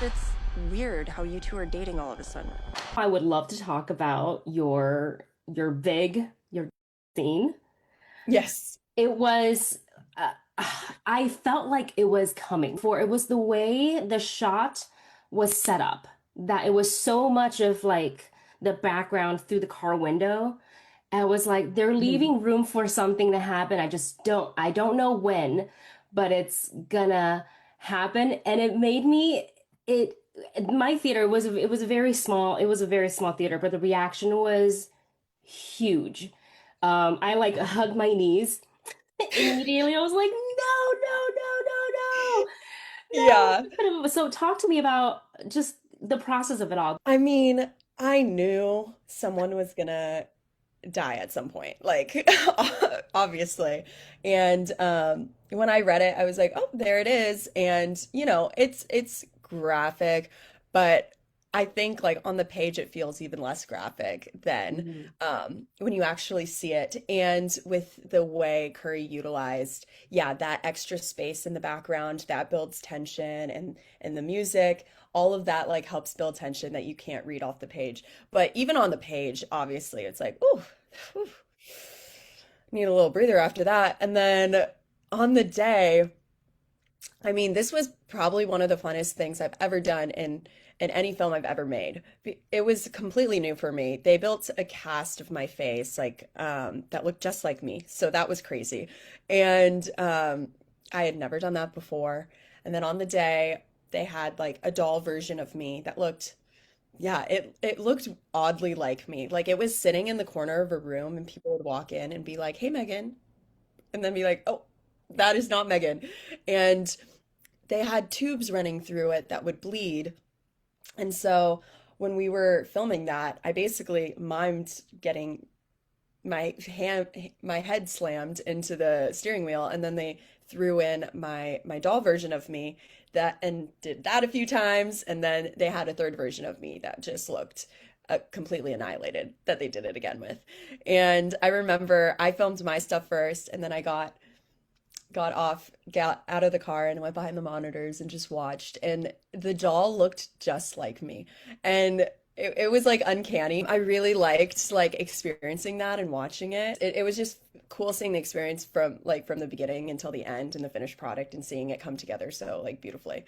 it's weird how you two are dating all of a sudden. I would love to talk about your scene. Yes. It was uh, I felt like it was coming. For it was the way the shot was set up that it was so much of like the background through the car window. And it was like they're Mhm. leaving room for something to happen. I don't know when, but it's gonna happen. And it made me it my theater was it was a very small theater, but the reaction was huge. I like hugged my knees immediately. I was like, Yeah. no, no. So talk to me about just the process of it all. I mean, I knew someone was gonna die at some point, like obviously. And when I read it, I was like, "Oh, there it is." And it's graphic, but I think like on the page it feels even less graphic than Mhm. when you actually see it. And with the way Curry utilized, yeah, that extra space in the background that builds tension and the music, all of that like helps build tension that you can't read off the page. But even on the page, obviously, it's like, oh, need a little breather after that. And then on the day, I mean, this was probably one of the funnest things I've ever done in any film I've ever made. It was completely new for me. They built a cast of my face like that looked just like me. So that was crazy. And I had never done that before. And then on the day, they had like a doll version of me that looked yeah, it looked oddly like me. Like it was sitting in the corner of a room and people would walk in and be like, "Hey, Megan." And then be like, "Oh, that is not Megan." And they had tubes running through it that would bleed. And so when we were filming that, I basically mimed getting my head slammed into the steering wheel, and then they threw in my doll version of me that and did that a few times, and then they had a third version of me that just looked completely annihilated that they did it again with. And I remember I filmed my stuff first, and then I got out of the car and went behind the monitors and just watched. And the doll looked just like me. And it was like uncanny. I really liked like experiencing that and watching it. It was just cool seeing the experience from the beginning until the end and the finished product and seeing it come together so like beautifully.